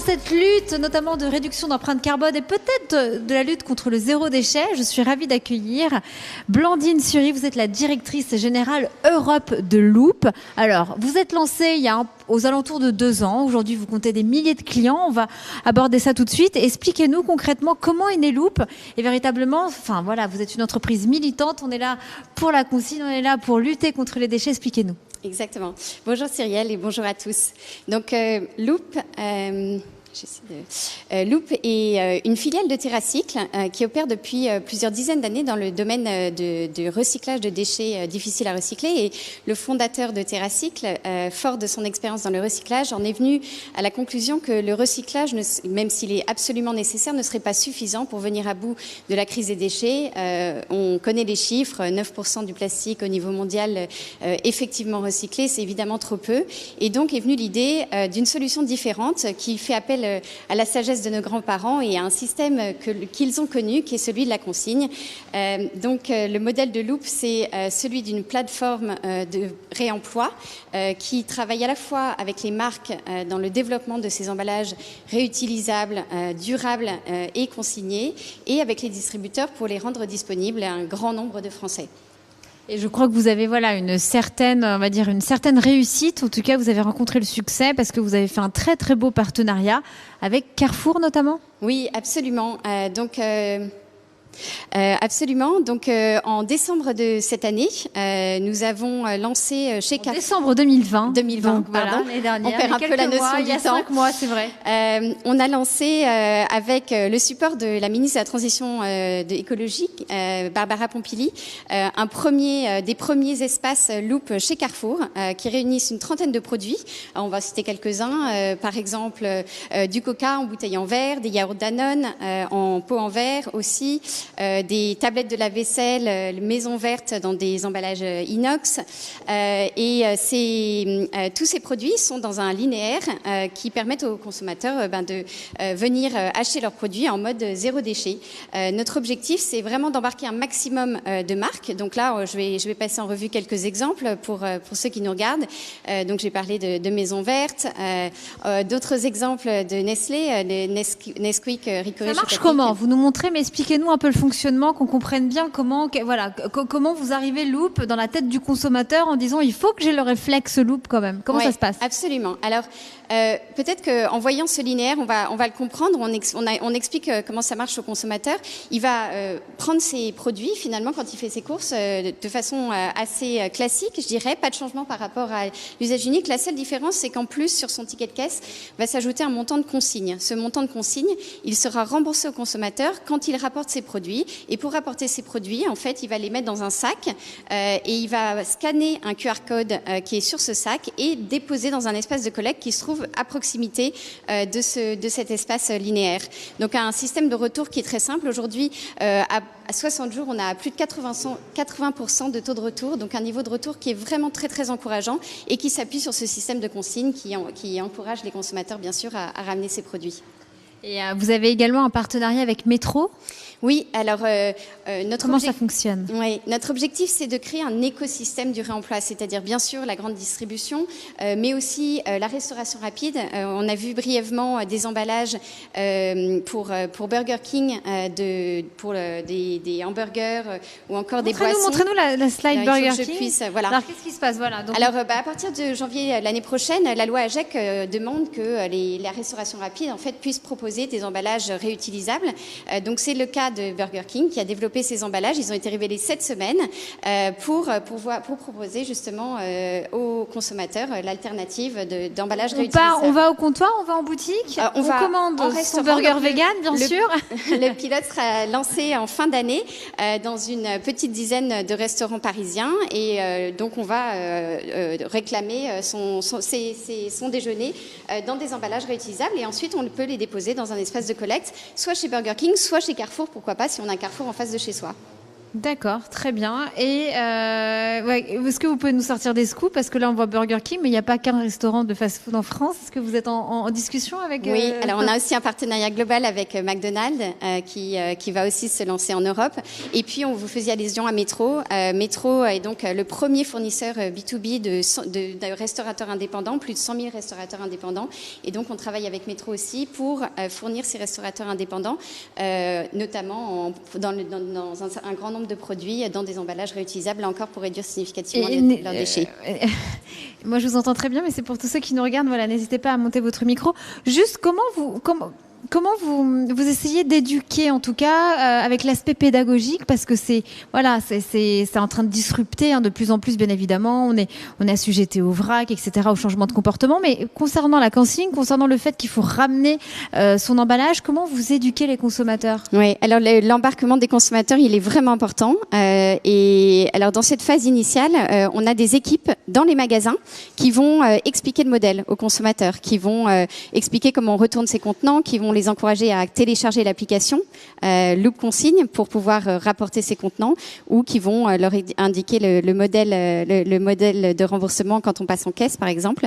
dans cette lutte, notamment de réduction d'empreinte carbone et peut-être de la lutte contre le zéro déchet. Je suis ravie d'accueillir Blandine Sury. Vous êtes la directrice générale Europe de Loop. Alors, vous êtes lancée il y a aux alentours de 2 ans. Aujourd'hui, vous comptez des milliers de clients. On va aborder ça tout de suite. Expliquez-nous concrètement comment est né Loop. Et véritablement, enfin voilà, vous êtes une entreprise militante. On est là pour la consigne, on est là pour lutter contre les déchets. Expliquez-nous. Exactement. Bonjour Cyrielle et bonjour à tous. Donc Loop, Loop est une filiale de TerraCycle qui opère depuis plusieurs dizaines d'années dans le domaine de recyclage de déchets difficiles à recycler. Et le fondateur de TerraCycle, fort de son expérience dans le recyclage, en est venu à la conclusion que le recyclage, même s'il est absolument nécessaire, ne serait pas suffisant pour venir à bout de la crise des déchets. On connaît les chiffres, 9% du plastique au niveau mondial effectivement recyclé, c'est évidemment trop peu. Et donc est venue l'idée d'une solution différente qui fait appel à la sagesse de nos grands-parents et à un système qu'ils ont connu, qui est celui de la consigne. Donc le modèle de Loop, c'est celui d'une plateforme de réemploi qui travaille à la fois avec les marques dans le développement de ces emballages réutilisables, durables et consignés, et avec les distributeurs pour les rendre disponibles à un grand nombre de Français. Et je crois que vous avez une certaine réussite. En tout cas, vous avez rencontré le succès parce que vous avez fait un très très beau partenariat avec Carrefour notamment. Oui, absolument. Absolument. Donc, en décembre de cette année, nous avons lancé chez Carrefour. Décembre 2020. 2020, donc, pardon. Voilà, l'année dernière. On perd un peu la notion du temps. Il y a 5 mois, c'est vrai. On a lancé avec le support de la ministre de la Transition écologique, Barbara Pompili, des premiers espaces Loop chez Carrefour qui réunissent une trentaine de produits. Alors, on va citer quelques-uns. Par exemple, du coca en bouteille en verre, des yaourts Danone en pot en verre aussi. Des tablettes de lave-vaisselle, maison verte dans des emballages inox. Tous ces produits sont dans un linéaire qui permettent aux consommateurs de venir acheter leurs produits en mode zéro déchet. Notre objectif, c'est vraiment d'embarquer un maximum de marques. Donc là, je vais passer en revue quelques exemples pour ceux qui nous regardent. Donc j'ai parlé de maison verte, d'autres exemples de Nestlé, les Nesquik Ricoré. Ça marche comment? Vous nous montrez, mais expliquez-nous un peu le fonctionnement, qu'on comprenne bien comment vous arrivez Loop dans la tête du consommateur en disant il faut que j'ai le réflexe Loop quand même. Comment ça se passe? Absolument. Alors peut-être qu'en voyant ce linéaire, on va le comprendre. On explique comment ça marche au consommateur. Il va prendre ses produits finalement quand il fait ses courses de façon assez classique, je dirais, pas de changement par rapport à l'usage unique. La seule différence, c'est qu'en plus sur son ticket de caisse va s'ajouter un montant de consigne. Ce montant de consigne, il sera remboursé au consommateur quand il rapporte ses produits. Et pour rapporter ces produits, en fait, il va les mettre dans un sac et il va scanner un QR code qui est sur ce sac et déposer dans un espace de collecte qui se trouve à proximité de cet espace linéaire. Donc un système de retour qui est très simple. Aujourd'hui, à 60 jours, on a plus de 80% de taux de retour, donc un niveau de retour qui est vraiment très très encourageant et qui s'appuie sur ce système de consigne qui encourage les consommateurs bien sûr à ramener ces produits. Et vous avez également un partenariat avec Métro. Oui, alors comment ça fonctionne? Oui, notre objectif, c'est de créer un écosystème du réemploi, c'est-à-dire bien sûr la grande distribution, mais aussi la restauration rapide. On a vu brièvement des emballages pour Burger King, pour des hamburgers ou encore des boissons. Montrez-nous la slide Burger King. Voilà. Alors qu'est-ce qui se passe? Donc... Alors à partir de janvier l'année prochaine, la loi AGEC demande que la restauration rapide en fait puisse proposer des emballages réutilisables. Donc c'est le cas de Burger King qui a développé ces emballages. Ils ont été révélés cette semaine pour proposer justement aux consommateurs l'alternative d'emballage réutilisable. On va au comptoir, on va en boutique, on commande son burger vegan, bien sûr. Le pilote sera lancé en fin d'année dans une petite dizaine de restaurants parisiens et donc on va réclamer son déjeuner dans des emballages réutilisables et ensuite on peut les déposer dans un espace de collecte, soit chez Burger King, soit chez Carrefour, pourquoi pas, si on a un Carrefour en face de chez soi. D'accord, très bien. Et est-ce que vous pouvez nous sortir des scoops? Parce que là, on voit Burger King, mais il n'y a pas qu'un restaurant de fast-food en France. Est-ce que vous êtes en discussion avec... Oui, alors on a aussi un partenariat global avec McDonald's qui va aussi se lancer en Europe. Et puis, on vous faisait allusion à Metro. Metro est donc le premier fournisseur B2B de restaurateurs indépendants, plus de 100 000 restaurateurs indépendants. Et donc, on travaille avec Metro aussi pour fournir ces restaurateurs indépendants, notamment dans un grand nombre de produits dans des emballages réutilisables, là encore pour réduire significativement leurs déchets. Moi, je vous entends très bien, mais c'est pour tous ceux qui nous regardent. Voilà, n'hésitez pas à monter votre micro. Juste, comment vous essayez d'éduquer, en tout cas, avec l'aspect pédagogique, parce que c'est en train de disrupter de plus en plus, bien évidemment. On est assujetté au vrac, etc., au changement de comportement. Mais concernant la consigne, concernant le fait qu'il faut ramener son emballage, comment vous éduquez les consommateurs? Oui, alors l'embarquement des consommateurs, il est vraiment important. Et alors dans cette phase initiale, on a des équipes dans les magasins qui vont expliquer le modèle aux consommateurs, qui vont expliquer comment on retourne ses contenants, qui vont les encourager à télécharger l'application Loop Consigne pour pouvoir rapporter ces contenants, ou qui vont leur indiquer le modèle de remboursement quand on passe en caisse, par exemple.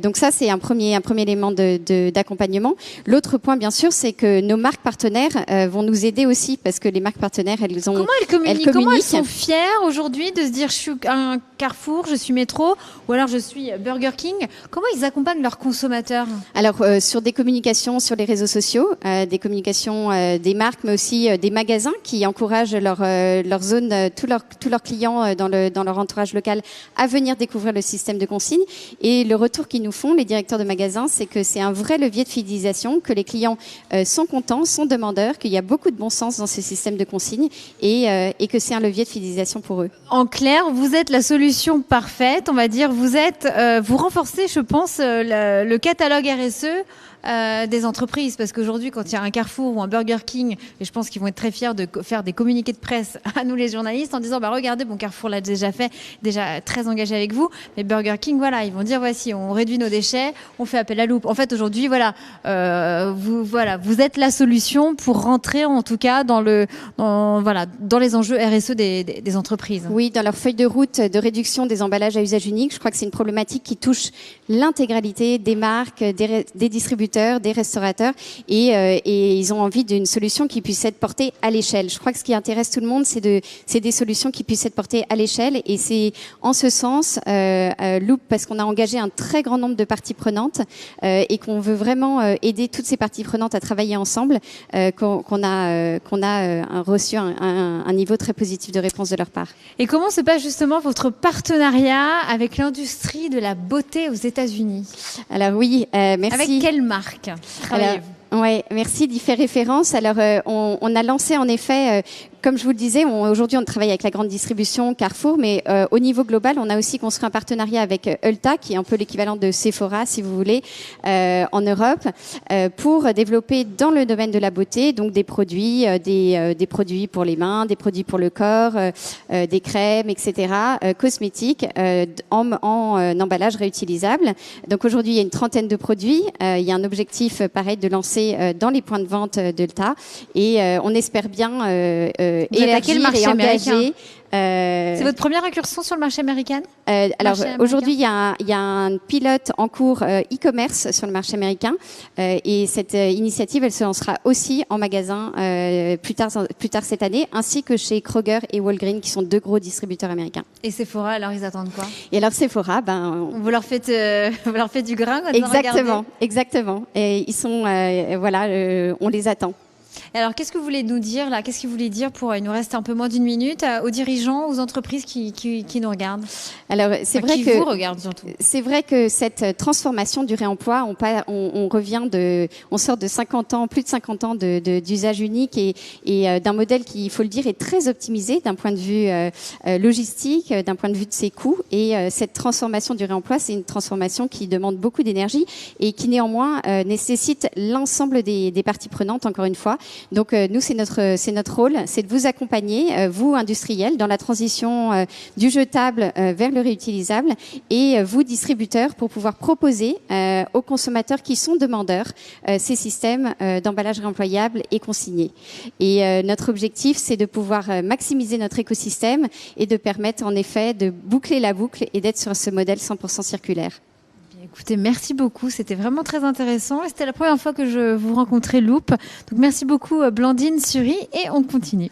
Donc ça, c'est un premier élément d'accompagnement. L'autre point, bien sûr, c'est que nos marques partenaires vont nous aider aussi, parce que les marques partenaires, comment elles sont fières aujourd'hui de se dire je suis un Carrefour, je suis Metro, ou alors je suis Burger King. Comment ils accompagnent leurs consommateurs? Alors sur des communications sur les réseaux sociaux, des communications des marques, mais aussi des magasins qui encouragent leur zone, tous leurs clients dans leur entourage local à venir découvrir le système de consigne. Et le retour qu'ils nous font, les directeurs de magasins, c'est que c'est un vrai levier de fidélisation, que les clients sont contents, sont demandeurs, qu'il y a beaucoup de bon sens dans ce système de consigne et que c'est un levier de fidélisation pour eux. En clair, vous êtes la solution parfaite, on va dire. Vous renforcez, je pense, le catalogue RSE des entreprises, parce qu'aujourd'hui, quand il y a un Carrefour ou un Burger King, et je pense qu'ils vont être très fiers de faire des communiqués de presse à nous les journalistes en disant regardez, bon, Carrefour l'a déjà fait, déjà très engagé avec vous, mais Burger King, voilà, ils vont dire voici, on réduit nos déchets, on fait appel à Loop. En fait, aujourd'hui, vous êtes la solution pour rentrer, en tout cas, dans les enjeux RSE des entreprises. Oui, dans leur feuille de route de réduction des emballages à usage unique, je crois que c'est une problématique qui touche l'intégralité des marques, des distributeurs, des restaurateurs, et ils ont envie d'une solution qui puisse être portée à l'échelle. Je crois que ce qui intéresse tout le monde, c'est des solutions qui puissent être portées à l'échelle, et c'est en ce sens Loop, parce qu'on a engagé un très grand nombre de parties prenantes et qu'on veut vraiment aider toutes ces parties prenantes à travailler ensemble, qu'on a reçu un niveau très positif de réponse de leur part. Et comment se passe justement votre partenariat avec l'industrie de la beauté aux États-Unis? Alors oui, merci. Avec quelle marque travaillez-vous? Ouais, merci d'y faire référence. Alors, on a lancé en effet, comme je vous le disais, aujourd'hui on travaille avec la grande distribution Carrefour, mais au niveau global, on a aussi construit un partenariat avec Ulta, qui est un peu l'équivalent de Sephora, si vous voulez, en Europe, pour développer dans le domaine de la beauté, donc des produits produits pour les mains, des produits pour le corps, des crèmes, etc., cosmétiques, en emballage réutilisable. Donc aujourd'hui, il y a une trentaine de produits. Il y a un objectif, pareil, de lancer dans les points de vente d'Ulta, et on espère bien élargir et engager. C'est votre première incursion sur le marché américain? Alors aujourd'hui, il y a un pilote en cours e-commerce sur le marché américain, et cette initiative, elle se lancera aussi en magasin plus tard cette année, ainsi que chez Kroger et Walgreens, qui sont deux gros distributeurs américains. Et Sephora, alors ils attendent quoi? Et alors Sephora, vous leur faites du grain quand exactement. Et ils sont on les attend. Alors, qu'est-ce que vous voulez nous dire là? Qu'est-ce que vous voulez dire il nous reste un peu moins d'une minute, aux dirigeants, aux entreprises qui nous regardent? Alors, qui vous regardent surtout. C'est vrai que cette transformation du réemploi, on sort de 50 ans, plus de 50 ans d'usage unique et d'un modèle qui, il faut le dire, est très optimisé d'un point de vue logistique, d'un point de vue de ses coûts. Et cette transformation du réemploi, c'est une transformation qui demande beaucoup d'énergie et qui néanmoins nécessite l'ensemble des parties prenantes, encore une fois. Donc nous, c'est notre rôle, c'est de vous accompagner, vous industriels, dans la transition du jetable vers le réutilisable, et vous distributeurs, pour pouvoir proposer aux consommateurs qui sont demandeurs ces systèmes d'emballage réemployable et consigné. Et notre objectif, c'est de pouvoir maximiser notre écosystème et de permettre en effet de boucler la boucle et d'être sur ce modèle 100% circulaire. Écoutez, merci beaucoup. C'était vraiment très intéressant. Et c'était la première fois que je vous rencontrais Loop. Donc merci beaucoup Blandine Sury et on continue.